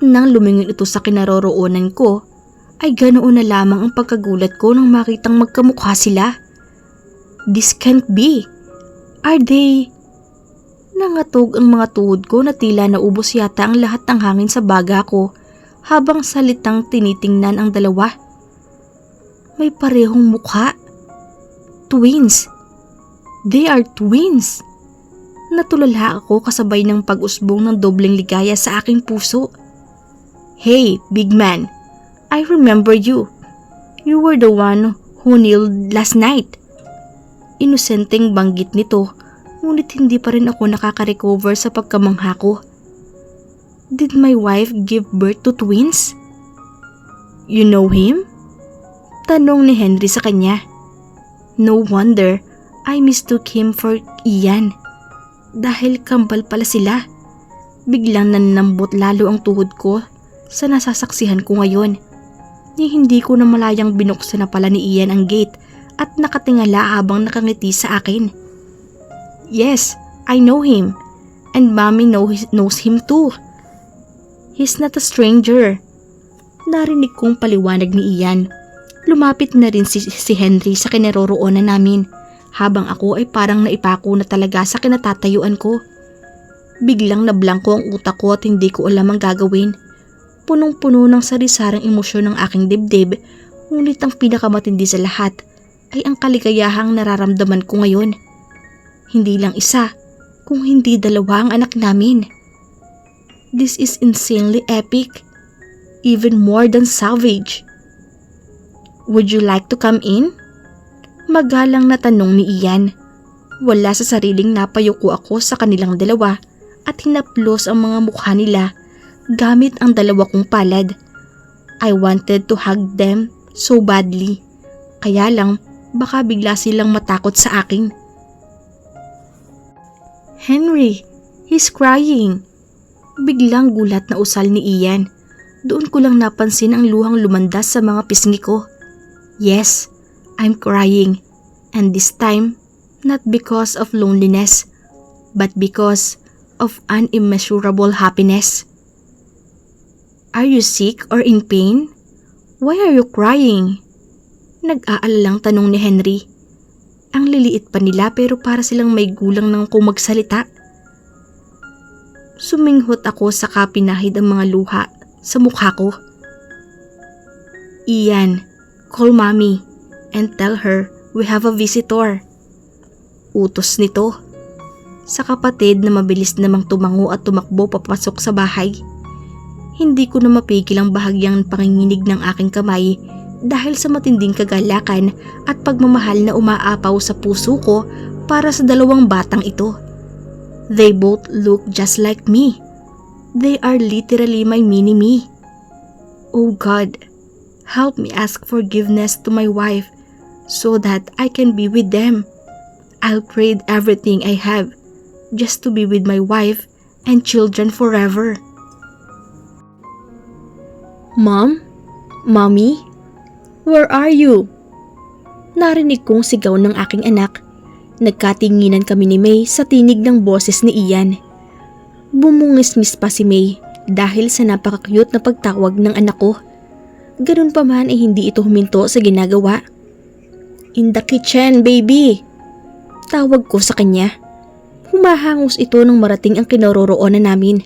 nang lumingon ito sa kinaroroonan ko, ay ganoon na lamang ang pagkagulat ko nang makitang magkamukha sila. This can't be. Are they... Nangatog ang mga tuhod ko na tila naubos yata ang lahat ng hangin sa baga ko habang salitang tinitingnan ang dalawa. May parehong mukha. Twins. They are twins. Natulala ako kasabay ng pag-usbong ng dobleng ligaya sa aking puso. Hey, big man. I remember you. You were the one who kneeled last night. Inosenteng banggit nito, ngunit hindi pa rin ako nakaka-recover sa pagkamangha ko. Did my wife give birth to twins? You know him? Tanong ni Henry sa kanya. No wonder I mistook him for Ian. Dahil kambal pala sila. Biglang nanambot lalo ang tuhod ko sa nasasaksihan ko ngayon. Ni hindi ko na malayang binuksan na pala ni Ian ang gate at nakatingala habang nakangiti sa akin. Yes, I know him. And mommy knows him too. He's not a stranger. Narinig kong paliwanag ni Ian. Lumapit na rin si Henry sa kinaroroonan namin habang ako ay parang naipako na talaga sa kinatatayuan ko. Biglang nablangko ang utak ko at hindi ko alam ang gagawin. Punong-puno ng sari-sarang emosyon ng aking dibdib, ngunit ang pinakamatindi sa lahat ay ang kaligayahang nararamdaman ko ngayon. Hindi lang isa, kung hindi dalawa ang anak namin. This is insanely epic, even more than savage. Would you like to come in? Magalang na tanong ni Ian. Wala sa sariling napayuko ako sa kanilang dalawa at hinaplos ang mga mukha nila gamit ang dalawa kong palad. I wanted to hug them so badly. Kaya lang, baka bigla silang matakot sa akin. Henry, he's crying. Biglang gulat na usal ni Ian. Doon ko lang napansin ang luhang lumandas sa mga pisngi ko. Yes, I'm crying. And this time, not because of loneliness, but because of unimmeasurable happiness. Are you sick or in pain? Why are you crying? Nag-aalalang tanong ni Henry. Ang liliit pa nila pero para silang may gulang nang kung magsalita. Suminghot ako sa kapinahid ang mga luha sa mukha ko. Ian, call mommy and tell her we have a visitor. Utos nito. Sa kapatid na mabilis namang tumango at tumakbo papasok sa bahay. Hindi ko na mapigil ang bahagyang panginginig ng aking kamay dahil sa matinding kagalakan at pagmamahal na umaapaw sa puso ko para sa dalawang batang ito. They both look just like me. They are literally my mini-me. Oh God, help me ask forgiveness to my wife so that I can be with them. I'll trade everything I have just to be with my wife and children forever. Mom? Mommy? Where are you? Narinig kong sigaw ng aking anak. Nagkatinginan kami ni May sa tinig ng boses ni Ian. Bumungismis pa si May dahil sa napaka-cute na pagtawag ng anak ko. Ganun pa man ay hindi ito huminto sa ginagawa. In the kitchen, baby! Tawag ko sa kanya. Humahangos ito nang marating ang kinaroroonan namin.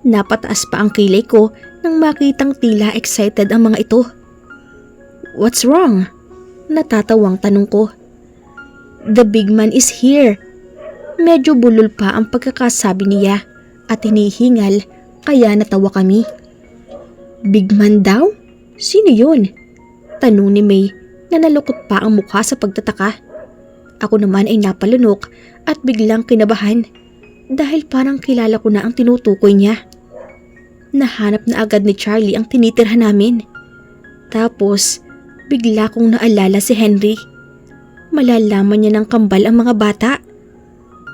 Napataas pa ang kilay ko nang makitang tila excited ang mga ito. What's wrong? Natatawang tanong ko. The big man is here. Medyo bulol pa ang pagkakasabi niya at hinihingal kaya natawa kami. Big man daw? Sino yun? Tanong ni May na nalukot pa ang mukha sa pagtataka. Ako naman ay napalunok at biglang kinabahan dahil parang kilala ko na ang tinutukoy niya. Nahanap na agad ni Charlie ang tinitirhan namin. Tapos bigla kong naalala si Henry. Malalaman niya ng kambal ang mga bata.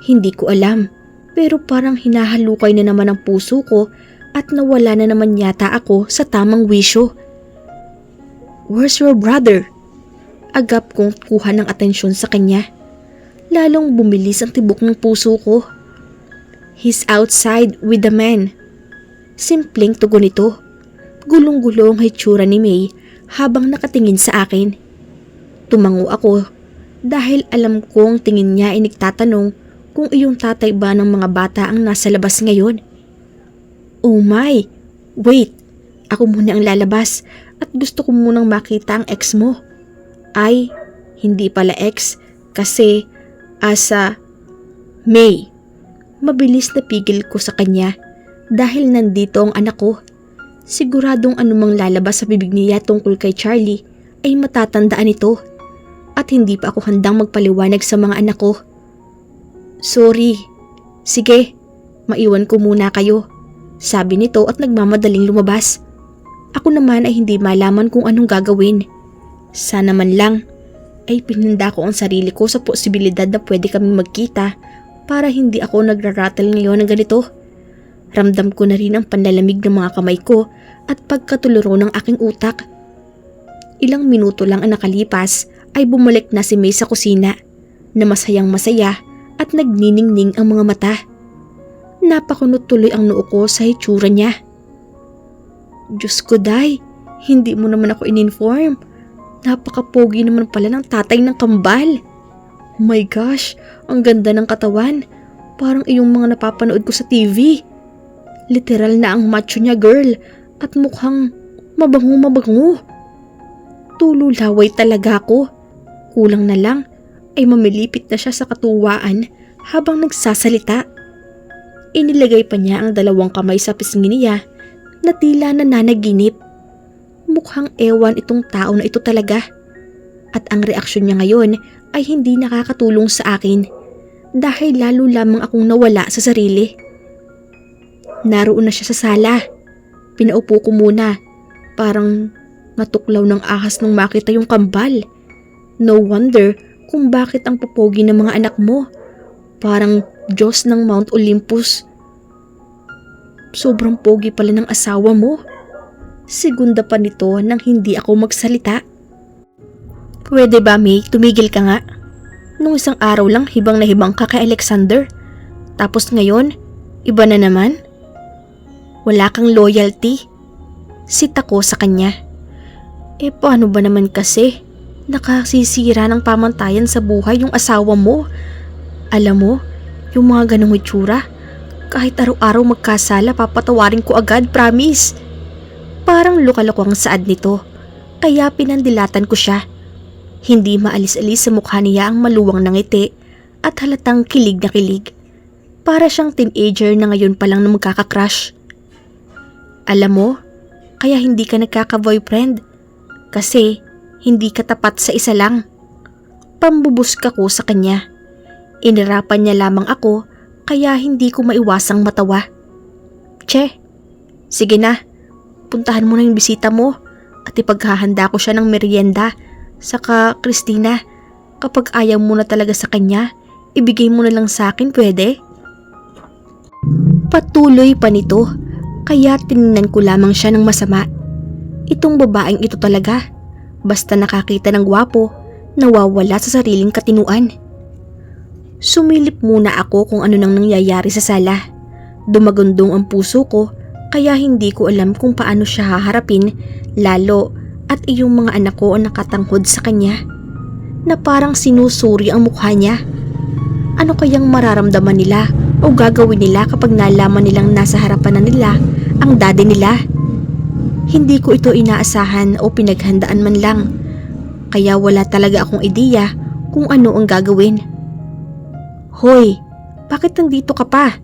Hindi ko alam, pero parang hinahalukay na naman ang puso ko at nawala na naman yata ako sa tamang wisyo. Where's your brother? Agap kong kuha ng atensyon sa kanya. Lalong bumilis ang tibok ng puso ko. He's outside with the man. Simpleng tugon ito. Gulong-gulo ang hitsura ni May habang nakatingin sa akin. Tumango ako dahil alam kong tingin niya ay nagtatanong kung iyong tatay ba ng mga bata ang nasa labas ngayon. Oh my! Wait! Ako muna ang lalabas at gusto ko munang makita ang ex mo. Ay, hindi pala ex kasi asa May. Mabilis na pigil ko sa kanya dahil nandito ang anak ko. Siguradong anumang lalabas sa bibig niya tungkol kay Charlie ay matatandaan ito at hindi pa ako handang magpaliwanag sa mga anak ko. Sorry. Sige, maiwan ko muna kayo, sabi nito at nagmamadaling lumabas. Ako naman ay hindi malaman kung anong gagawin. Sana man lang ay pinanda ko ang sarili ko sa posibilidad na pwede kaming magkita para hindi ako nagrarattle ngayon ng ganito. Ramdam ko na rin ang panlalamig ng mga kamay ko at pagkatuluro ng aking utak. Ilang minuto lang ang nakalipas ay bumalik na si May sa kusina na masayang masaya at nagniningning ang mga mata. Napakunot tuloy ang noo ko sa hitsura niya. Diyos ko, Day, hindi mo naman ako in-inform. Napaka-pogi naman pala ng tatay ng kambal. Oh my gosh, ang ganda ng katawan. Parang iyong mga napapanood ko sa TV. Literal na ang macho niya, girl, at mukhang mabango-mabango. Tululaway talaga ako. Kulang na lang ay mamilipit na siya sa katuwaan habang nagsasalita. Inilagay pa niya ang 2 kamay sa pisngi niya na tila nananaginip. Mukhang ewan itong tao na ito talaga. At ang reaksyon niya ngayon ay hindi nakakatulong sa akin dahil lalo lamang akong nawala sa sarili. Naroon na siya sa sala. Pinaupo ko muna. Parang natuklaw ng ahas nung makita yung kambal. No wonder kung bakit ang popogi ng mga anak mo. Parang Diyos ng Mount Olympus. Sobrang pogi pala ng asawa mo. Segunda pa nito nang hindi ako magsalita. Pwede ba, May? Tumigil ka nga. Nung isang araw lang hibang na hibang ka kay Alexander. Tapos ngayon, iba na naman. Wala kang loyalty. Sita ko sa kanya. Paano ba naman kasi? Nakasisira ng pamantayan sa buhay yung asawa mo. Alam mo, yung mga ganong itsura, kahit araw-araw magkasala papatawarin ko agad, promise. Parang lukaloko ang saad nito, kaya pinandilatan ko siya. Hindi maalis-alis sa mukha niya ang maluwang na ngiti at halatang kilig na kilig. Para siyang teenager na ngayon pa lang na magkaka-crush. Alam mo, kaya hindi ka nagkaka-boyfriend. Kasi hindi ka tapat sa isa lang. Pambubuska ko sa kanya. Inirapan niya lamang ako kaya hindi ko maiwasang matawa. Che, sige na. Puntahan mo na yung bisita mo at ipaghahanda ko siya ng merienda. Saka Christina, kapag ayaw mo na talaga sa kanya, ibigay mo na lang sa akin, pwede? Patuloy pa nito, kaya tinignan ko lamang siya ng masama. Itong babaeng ito talaga, basta nakakita ng gwapo, nawawala sa sariling katinuan. Sumilip muna ako kung ano nang nangyayari sa sala. Dumagundong ang puso ko, kaya hindi ko alam kung paano siya haharapin, lalo at iyong mga anak ko ang nakatanghod sa kanya, na parang sinusuri ang mukha niya. Ano kayang mararamdaman nila o gagawin nila kapag nalaman nilang nasa harapan na nila ang daddy nila? Hindi ko ito inaasahan o pinaghandaan man lang, kaya wala talaga akong ideya kung ano ang gagawin. Hoy, bakit nandito ka pa?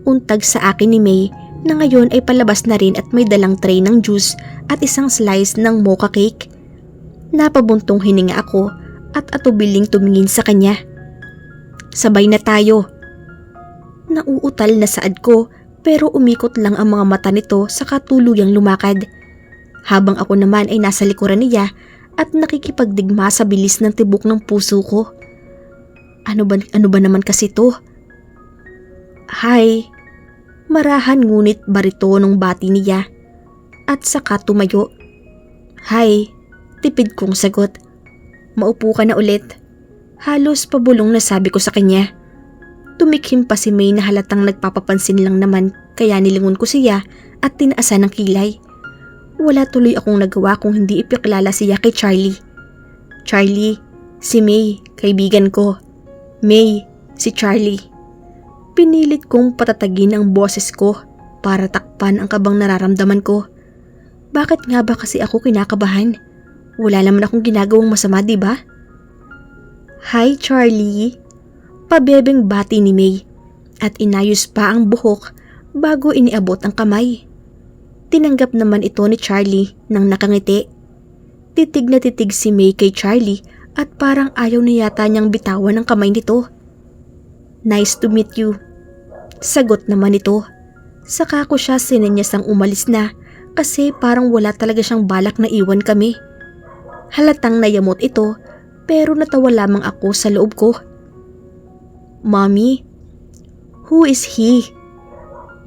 Untag sa akin ni May na ngayon ay palabas na rin at may dalang tray ng juice at isang slice ng mocha cake. Napabuntong hininga ako at atubiling tumingin sa kanya. Sabay na tayo. Nauutal na saad ko pero umikot lang ang mga mata nito sa katuluyang lumakad. Habang ako naman ay nasa likuran niya at nakikipagdigma sa bilis ng tibok ng puso ko. Ano ba naman kasi to? Hi. Marahan ngunit baritonong bati niya at saka tumayo. Hi. Tipid kong sagot. Maupo ka na ulit. Halos pabulong na sabi ko sa kanya. Tumikhim pa si May na halatang nagpapapansin lang naman kaya nilingon ko siya at tinaasan ng kilay. Wala tuloy akong nagawa kung hindi ipakilala siya kay Charlie. Charlie, si May, kaibigan ko. May, si Charlie. Pinilit kong patatagin ang boses ko para takpan ang kabang nararamdaman ko. Bakit nga ba kasi ako kinakabahan? Wala naman akong ginagawang masama, di ba? Hi Charlie, pabebeng bati ni May at inayos pa ang buhok bago iniabot ang kamay. Tinanggap naman ito ni Charlie nang nakangiti. Titig na titig si May kay Charlie at parang ayaw na yata niyang bitawan ang kamay nito. Nice to meet you. Sagot naman ito. Saka ko siya sinenyasang umalis na kasi parang wala talaga siyang balak na iwan kami. Halatang nayamot ito pero natawa lamang ako sa loob ko. Mommy, who is he?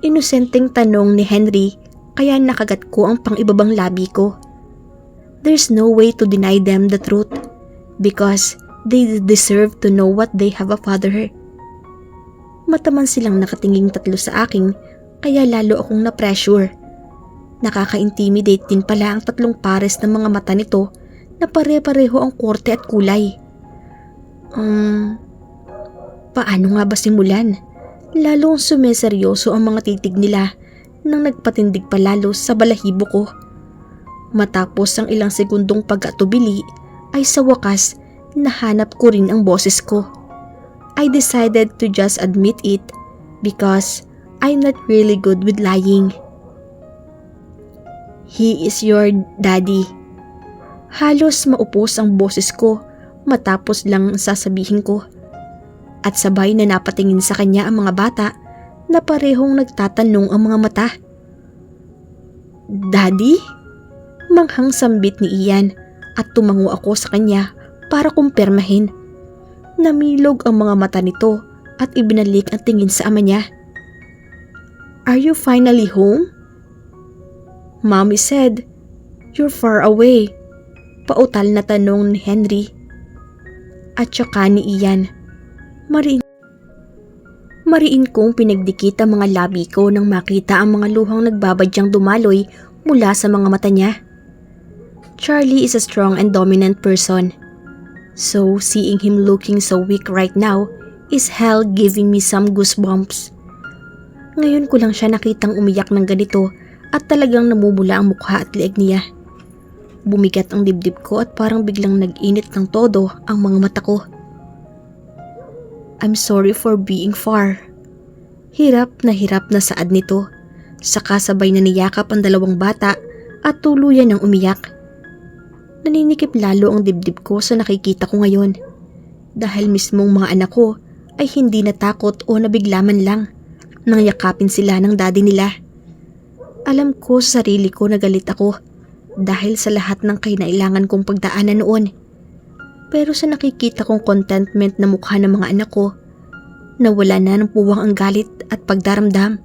Inosenteng tanong ni Henry kaya nakagat ko ang pang-ibabang labi ko. There's no way to deny them the truth because they deserve to know what they have a father. Mataman silang nakatinging tatlo sa akin kaya lalo akong na-pressure. Nakaka-intimidate din pala ang tatlong pares ng mga mata nito na pare-pareho ang korte at kulay. Paano nga ba simulan? Lalong sumeseryoso ang mga titig nila nang nagpatindig pa lalo sa balahibo ko. Matapos ang ilang segundong pag-atubili ay sa wakas nahanap ko rin ang boses ko. I decided to just admit it because I'm not really good with lying. He is your daddy. Halos maupos ang boses ko matapos lang sasabihin ko. At sabay na napatingin sa kanya ang mga bata na parehong nagtatanong ang mga mata. Daddy? Manghang sambit ni Ian at tumango ako sa kanya para kumpirmahin. Namilog ang mga mata nito at ibinalik ang tingin sa ama niya. Are you finally home? Mommy said, you're far away. Pautal na tanong ni Henry. At saka ni Ian. Mariin kong pinagdikit ang mga labi ko nang makita ang mga luhang nagbabadyang dumaloy mula sa mga mata niya. Charlie is a strong and dominant person. So seeing him looking so weak right now is hell giving me some goosebumps. Ngayon ko lang siya nakitang umiyak ng ganito at talagang namumula ang mukha at leeg niya. Bumigat ang dibdib ko at parang biglang nag-init ng todo ang mga mata ko. I'm sorry for being far. Hirap na saad nito. Saka sabay na niyakap ang dalawang bata at tuluyan ng umiyak. Naninikip lalo ang dibdib ko sa nakikita ko ngayon. Dahil mismong mga anak ko ay hindi natakot o nabiglaman lang nang yakapin sila ng daddy nila. Alam ko sa sarili ko na galit ako dahil sa lahat ng kinailangan kong pagdaanan noon. Pero sa nakikita kong contentment na mukha ng mga anak ko, nawala na ng puwang ang galit at pagdaramdam.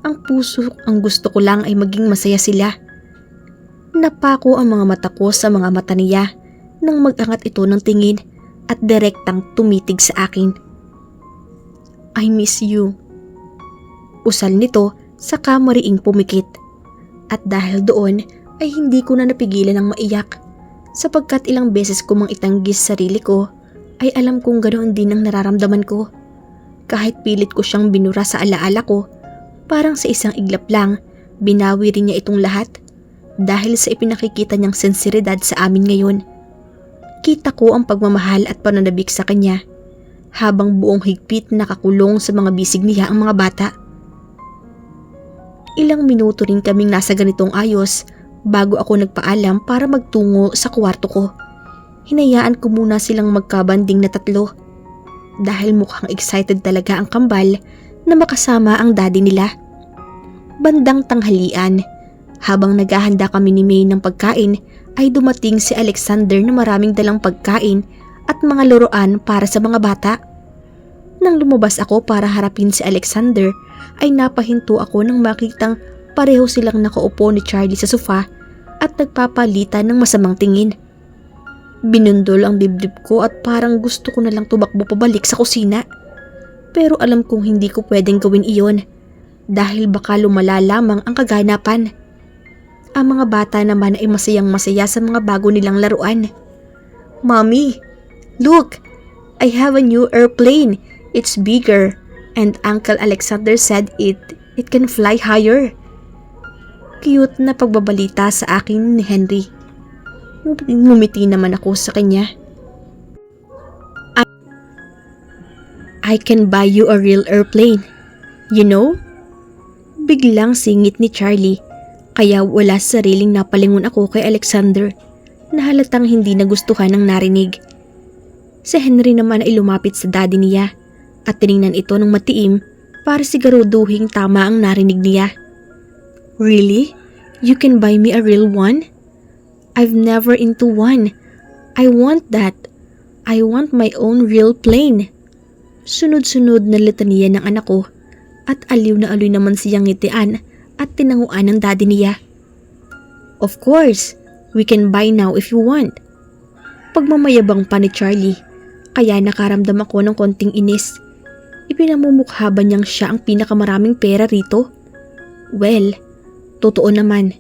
Ang puso ang gusto ko lang ay maging masaya sila. Napako ang mga mata ko sa mga mata niya nang mag-angat ito ng tingin at direktang tumitig sa akin. I miss you. Usal nito sa kamariing pumikit. At dahil doon ay hindi ko na napigilan ang maiyak sapagkat ilang beses ko mang itanggis sarili ko ay alam kong ganoon din ang nararamdaman ko. Kahit pilit ko siyang binura sa alaala ko, parang sa isang iglap lang binawi rin niya itong lahat dahil sa ipinakikita niyang sensiridad sa amin ngayon. Kita ko ang pagmamahal at pananabik sa kanya habang buong higpit nakakulong sa mga bisig niya ang mga bata. Ilang minuto rin kaming nasa ganitong ayos bago ako nagpaalam para magtungo sa kwarto ko. Hinayaan ko muna silang magkabanding na tatlo dahil mukhang excited talaga ang kambal na makasama ang daddy nila. Bandang tanghalian, habang naghahanda kami ni May ng pagkain ay dumating si Alexander na maraming dalang pagkain at mga laruan para sa mga bata. Nang lumabas ako para harapin si Alexander ay napahinto ako nang makitang pareho silang nakaupo ni Charlie sa sofa at nagpapalitan ng masamang tingin. Binundol ang dibdib ko at parang gusto ko na lang tumakbo pabalik sa kusina. Pero alam kong hindi ko pwedeng gawin iyon dahil baka lumala lamang ang kaganapan. Ang mga bata naman ay masayang masaya sa mga bago nilang laruan. "Mommy, look! I have a new airplane. It's bigger and Uncle Alexander said it can fly higher." Cute na pagbabalita sa akin ni Henry. Ngumiti naman ako sa kanya. "I can buy you a real airplane. You know?" Biglang singit ni Charlie, kaya wala sa sariling napalingon ako kay Alexander na halatang hindi nagustuhan ang narinig. Si Henry naman ay lumapit sa daddy niya at tiningnan ito ng matiim para siguraduhing tama ang narinig niya. "Really? You can buy me a real one? I've never into one. I want that. I want my own real plane." Sunod-sunod na litanya ng anak ko at aliw na aliw naman siyang ngitian at tinanguan ng daddy niya. "Of course, we can buy now if you want." Pagmamayabang pa ni Charlie, kaya nakaramdam ako ng konting inis. Ipinamumukha ba niyang siya ang pinakamaraming pera rito? Well, totoo naman.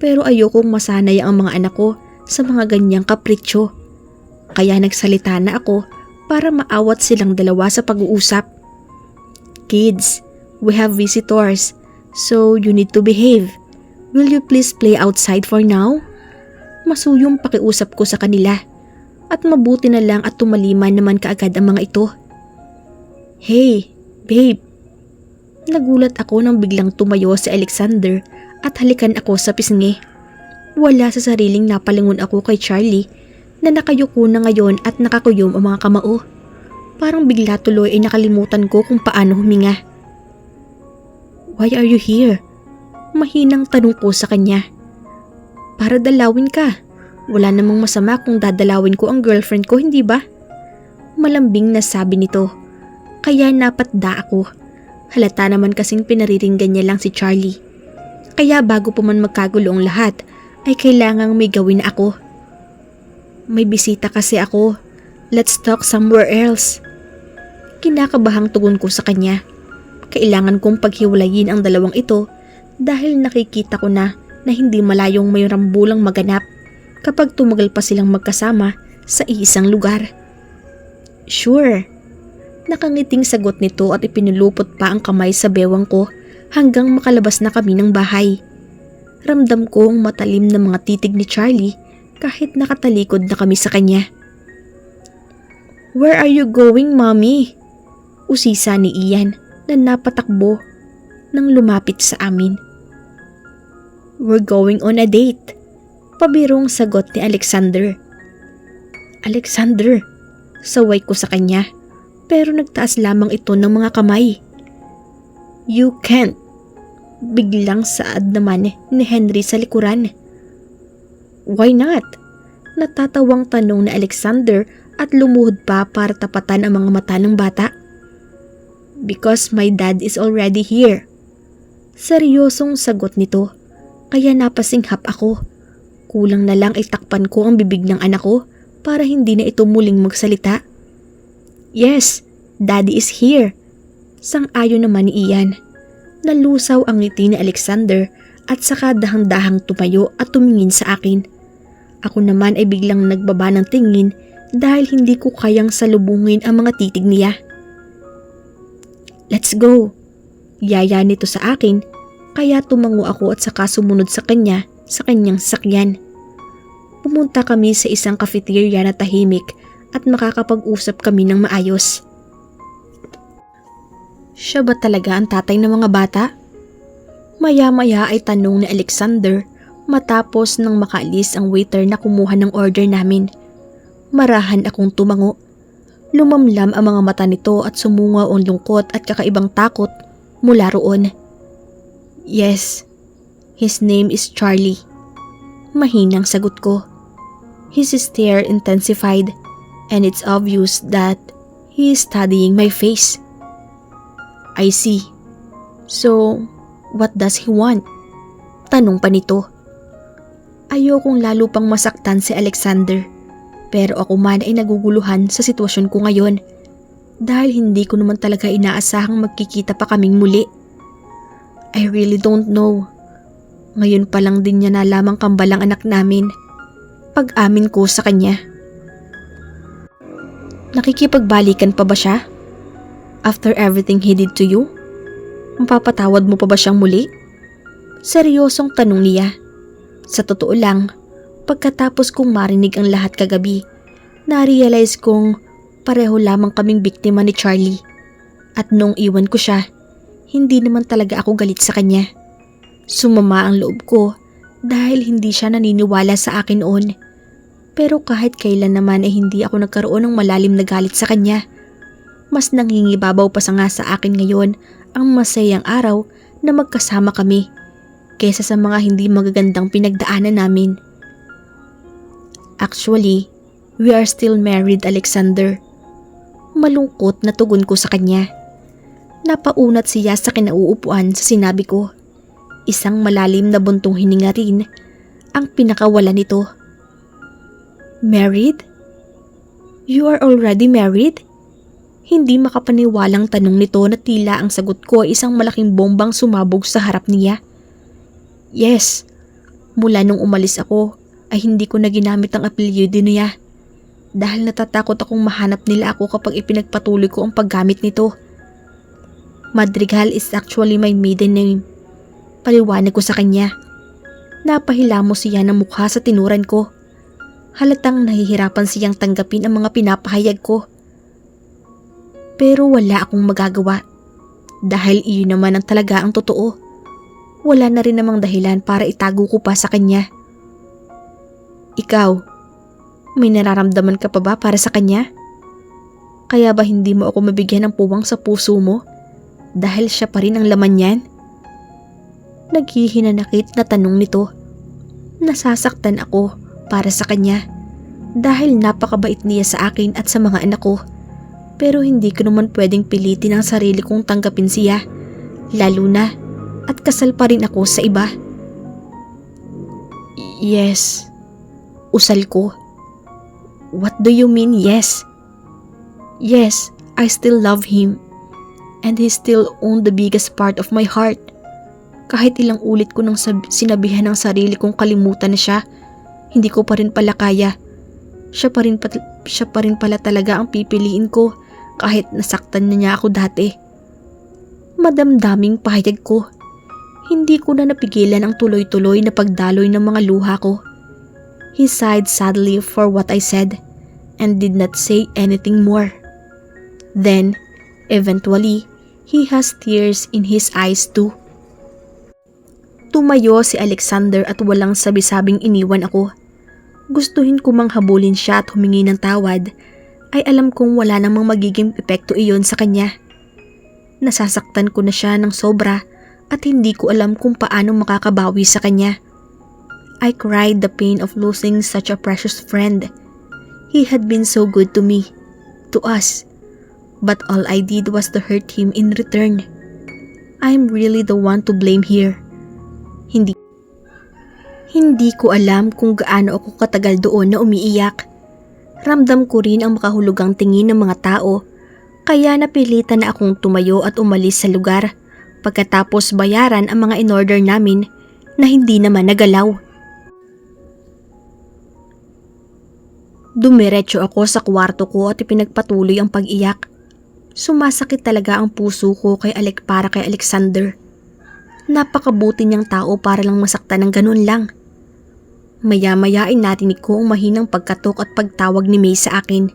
Pero ayokong masanay ang mga anak ko sa mga ganyang kapritsyo. Kaya nagsalita na ako para maawat silang dalawa sa pag-uusap. "Kids, we have visitors, so you need to behave. Will you please play outside for now?" Masuyong pakiusap ko sa kanila at mabuti na lang at tumaliman naman kaagad ang mga ito. "Hey, babe." Nagulat ako nang biglang tumayo si Alexander at halikan ako sa pisngi. Wala sa sariling napalingon ako kay Charlie na nakayuko na ngayon at nakakuyom ang mga kamao. Parang bigla tuloy ay nakalimutan ko kung paano huminga. "Why are you here?" Mahinang tanong ko sa kanya. "Para dalawin ka. Wala namang masama kung dadalawin ko ang girlfriend ko, hindi ba?" Malambing na sabi nito. Kaya napatda ako. Halata naman kasing pinariringgan niya lang si Charlie. Kaya bago pa man magkagulo ang lahat, ay kailangang may gawin na ako. "May bisita kasi ako. Let's talk somewhere else." Kinakabahang tugon ko sa kanya. Kailangan kong paghiwalayin ang dalawang ito dahil nakikita ko na hindi malayong may rambulang maganap kapag tumagal pa silang magkasama sa iisang lugar. "Sure." Nakangiting sagot nito at ipinulupot pa ang kamay sa bewang ko hanggang makalabas na kami ng bahay. Ramdam ko ang matalim na mga titig ni Charlie kahit nakatalikod na kami sa kanya. "Where are you going, mommy?" Usisa ni Ian na napatakbo nang lumapit sa amin. "We're going on a date." Pabirong sagot ni Alexander. "Alexander," saway ko sa kanya pero nagtaas lamang ito ng mga kamay. "You can't." Biglang saad naman ni Henry sa likuran. "Why not?" Natatawang tanong ni Alexander at lumuhod pa para tapatan ang mga mata ng bata. "Because my dad is already here." Seryosong sagot nito, kaya napasinghap ako. Kulang na lang ay takpan ko ang bibig ng anak ko para hindi na ito muling magsalita. "Yes, daddy is here." Sang-ayon naman ni Ian. Nalusaw ang ngiti ni Alexander at saka dahang-dahang tumayo at tumingin sa akin. Ako naman ay biglang nagbaba ng tingin dahil hindi ko kayang salubungin ang mga titig niya. "Let's go." Yaya nito sa akin, kaya tumango ako at saka sumunod sa kanya sa kanyang sasakyan. Pumunta kami sa isang cafeteria na tahimik at makakapag-usap kami ng maayos. Siya ba talaga ang tatay ng mga bata? Maya-maya ay tanong ni Alexander matapos nang makaalis ang waiter na kumuha ng order namin. Marahan akong tumango. Lumamlam ang mga mata nito at sumungaw ang lungkot at kakaibang takot mula roon. "Yes, his name is Charlie." Mahinang sagot ko. His stare intensified and it's obvious that he is studying my face. "I see. So, what does he want?" Tanong pa nito. Ayokong lalo pang masaktan si Alexander, pero ako man ay naguguluhan sa sitwasyon ko ngayon dahil hindi ko naman talaga inaasahang magkikita pa kaming muli. I really don't know. Ngayon pa lang din niya nalamang kambalang anak namin. Pag-amin ko sa kanya. Nakikipagbalikan pa ba siya? After everything he did to you? Mapapatawad mo pa ba siyang muli? Seryosong tanong niya. Sa totoo lang, pagkatapos kong marinig ang lahat kagabi, na-realize kong pareho lamang kaming biktima ni Charlie. At nung iwan ko siya, hindi naman talaga ako galit sa kanya. Sumama ang loob ko dahil hindi siya naniniwala sa akin noon. Pero kahit kailan naman ay hindi ako nagkaroon ng malalim na galit sa kanya. Mas nangingibabaw pa sa nga sa akin ngayon ang masayang araw na magkasama kami kaysa sa mga hindi magagandang pinagdaanan namin. Actually, we are still married, Alexander. Malungkot na tugon ko sa kanya. Napaunat siya sa kinauupuan sa sinabi ko. Isang malalim na buntong hininga rin ang pinakawala nito. Married? You are already married? Hindi makapaniwalang tanong nito na tila ang sagot ko ay isang malaking bombang sumabog sa harap niya. Yes, mula nung umalis ako ay hindi ko na ginamit ang apelyido niya dahil natatakot akong mahanap nila ako kapag ipinagpatuloy ko ang paggamit nito. Madrigal is actually my maiden name. Paliwanag ko sa kanya. Napahilamos siya ng mukha sa tinuran ko. Halatang nahihirapan siyang tanggapin ang mga pinapahayag ko. Pero wala akong magagawa. Dahil iyon naman ang talaga ang totoo. Wala na rin namang dahilan para itago ko pa sa kanya. Ikaw, may nararamdaman ka pa ba para sa kanya? Kaya ba hindi mo ako mabigyan ng puwang sa puso mo? Dahil siya pa rin ang laman niyan? Naghihinanakit na tanong nito. Nasasaktan ako para sa kanya dahil napakabait niya sa akin at sa mga anak ko. Pero hindi ko naman pwedeng pilitin ang sarili kong tanggapin siya, lalo na at kasal pa rin ako sa iba. Yes, usal ko. What do you mean yes? Yes, I still love him and he still owned the biggest part of my heart. Kahit ilang ulit ko nang sinabihan ng sarili kong kalimutan na siya, hindi ko pa rin pala kaya. Siya pa rin pala talaga ang pipiliin ko kahit nasaktan na niya ako dati. Madamdaming pahayag ko. Hindi ko na napigilan ang tuloy-tuloy na pagdaloy ng mga luha ko. He sighed sadly for what I said and did not say anything more. Then, eventually, he has tears in his eyes too. Tumayo si Alexander at walang sabi-sabing iniwan ako. Gustuhin ko mang habulin siya at humingi ng tawad, ay alam kong wala namang magiging epekto iyon sa kanya. Nasasaktan ko na siya ng sobra at hindi ko alam kung paano makakabawi sa kanya. I cried the pain of losing such a precious friend. He had been so good to me, to us, but all I did was to hurt him in return. I'm really the one to blame here. Hindi ko alam kung gaano ako katagal doon na umiiyak. Ramdam ko rin ang makahulugang tingin ng mga tao, kaya napilitan na akong tumayo at umalis sa lugar pagkatapos bayaran ang mga in-order namin na hindi naman nagalaw. Dumiretso ako sa kwarto ko at ipinagpatuloy ang pag-iyak. Sumasakit talaga ang puso ko para kay Alexander. Napakabuti niyang tao para lang masaktan ng ganun lang. Maya-maya ay natinig ko ang mahinang pagkatok at pagtawag ni May sa akin.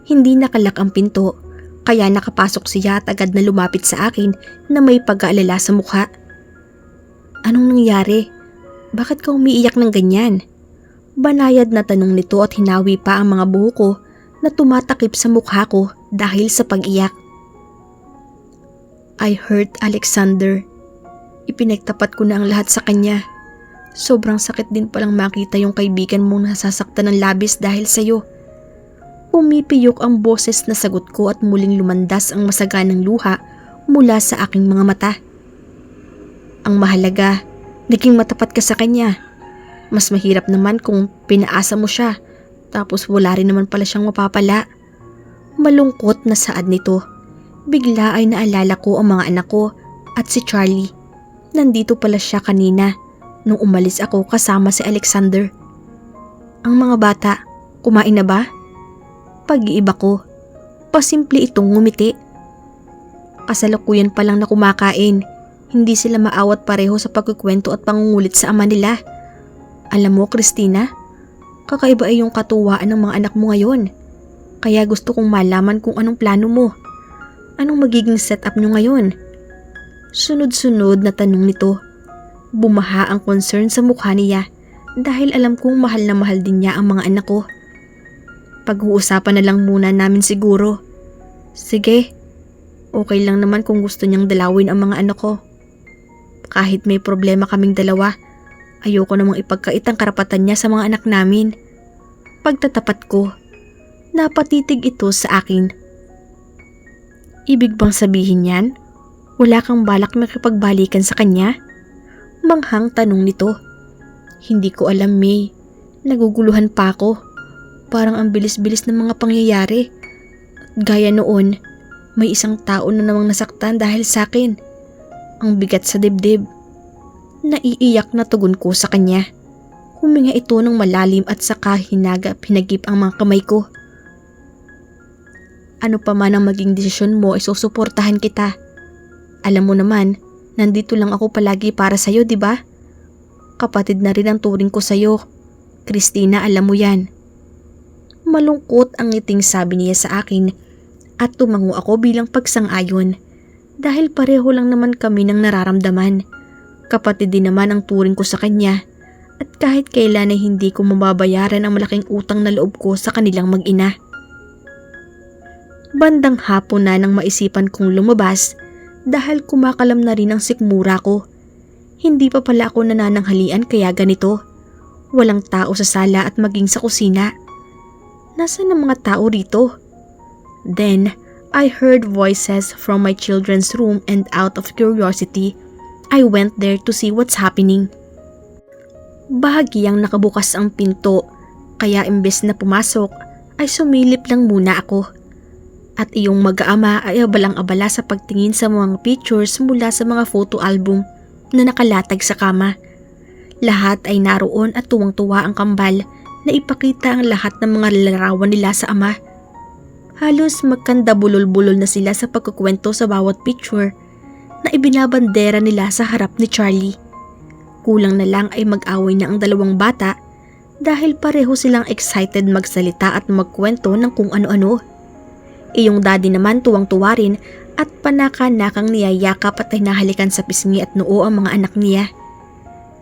Hindi nakalak ang pinto, kaya nakapasok siya at agad na lumapit sa akin na may pag-aalala sa mukha. Anong nangyari? Bakit ka umiiyak ng ganyan? Banayad na tanong nito at hinawi pa ang mga buhok ko na tumatakip sa mukha ko dahil sa pag-iyak. I hurt Alexander. Ipinagtapat ko na ang lahat sa kanya. Sobrang sakit din palang makita yung kaibigan mong nasasaktan ng labis dahil sa'yo. Pumipiyok ang boses na sagot ko at muling lumandas ang masaganang luha mula sa aking mga mata. Ang mahalaga, naging matapat ka sa kanya. Mas mahirap naman kung pinaasa mo siya tapos wala rin naman pala siyang mapapala. Malungkot na saad nito. Bigla ay naalala ko ang mga anak ko at si Charlie. Nandito pala siya kanina nung umalis ako kasama si Alexander. Ang mga bata, kumain na ba? Pag-iiba ko, pasimple itong ngumiti. Kasalukuyan pa lang na kumakain, hindi sila maawat pareho sa pagkukwento at pangungulit sa ama nila. Alam mo, Christina, kakaiba ay yung katuwaan ng mga anak mo ngayon. Kaya gusto kong malaman kung anong plano mo. Anong magiging setup nyo ngayon? Sunod-sunod na tanong nito. Bumaha ang concern sa mukha niya dahil alam kong mahal na mahal din niya ang mga anak ko. Pag-uusapan na lang muna namin siguro. Sige, okay lang naman kung gusto niyang dalawin ang mga anak ko. Kahit may problema kaming dalawa, ayoko namang ipagkait ang karapatan niya sa mga anak namin. Pagtatapat ko, napatitig ito sa akin. Ibig bang sabihin yan? Wala kang balak makipagbalikan sa kanya? Manghang tanong nito. Hindi ko alam, May. Naguguluhan pa ako. Parang ang bilis-bilis ng mga pangyayari. Gaya noon, may isang tao na namang nasaktan dahil sa akin. Ang bigat sa dibdib. Naiiyak na tugon ko sa kanya. Huminga ito ng malalim at saka pinagip ang mga kamay ko. Ano pa man ang maging desisyon mo ay susuportahan kita. Alam mo naman, nandito lang ako palagi para sa'yo, di ba? Kapatid na rin ang turing ko sa'yo. Christina, alam mo yan. Malungkot ang ngiting sabi niya sa akin at tumango ako bilang pagsang-ayon dahil pareho lang naman kami ng nararamdaman. Kapatid din naman ang turing ko sa kanya at kahit kailan ay hindi ko mababayaran ang malaking utang na loob ko sa kanilang mag-ina. Bandang hapon na nang maisipan kong lumabas dahil kumakalam na rin ang sikmura ko. Hindi pa pala ako nanananghalian kaya ganito. Walang tao sa sala at maging sa kusina. Nasaan ang mga tao rito? Then, I heard voices from my children's room and out of curiosity, I went there to see what's happening. Bahagyang nakabukas ang pinto, kaya imbes na pumasok, ay sumilip lang muna ako. At iyong mag-aama ay abalang-abala sa pagtingin sa mga pictures mula sa mga photo album na nakalatag sa kama. Lahat ay naroon at tuwang-tuwa ang kambal na ipakita ang lahat ng mga larawan nila sa ama. Halos magkanda-bulol-bulol na sila sa pagkukwento sa bawat picture na ibinabandera nila sa harap ni Charlie. Kulang na lang ay mag-away na ang dalawang bata dahil pareho silang excited magsalita at magkwento ng kung ano-ano. Iyong daddy naman tuwang-tuwa rin at panaka-nakang niyayakap at hinahalikan sa pisngi at noo ang mga anak niya.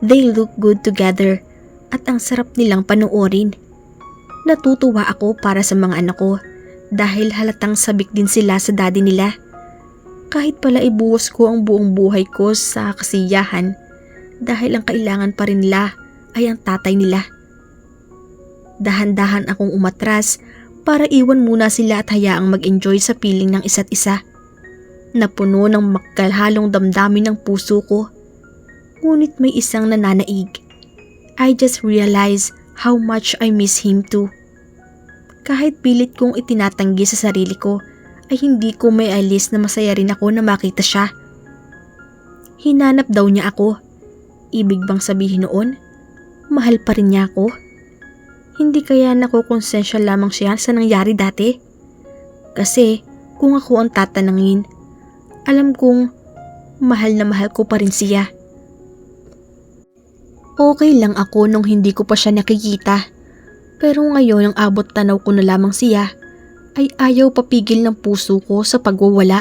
They look good together at ang sarap nilang panoorin. Natutuwa ako para sa mga anak ko dahil halatang sabik din sila sa daddy nila. Kahit pala ibuhos ko ang buong buhay ko sa kasiyahan dahil ang kailangan pa rin nila ay ang tatay nila. Dahan-dahan akong umatras para iwan muna sila at hayaang mag-enjoy sa piling ng isa't isa. Napuno ng magkalhalong damdamin ng puso ko. Ngunit may isang nananaig. I just realized how much I miss him too. Kahit pilit kong itinatanggi sa sarili ko, ay hindi ko may alis na masaya rin ako na makita siya. Hinanap daw niya ako. Ibig bang sabihin noon, mahal pa rin niya ako? Hindi kaya nakukonsensya lamang siya sa nangyari dati? Kasi kung ako ang tatanungin, alam kong mahal na mahal ko pa rin siya. Okay lang ako nung hindi ko pa siya nakikita. Pero ngayon ang abot tanaw ko na lamang siya, ay ayaw papigil ng puso ko sa pagwawala.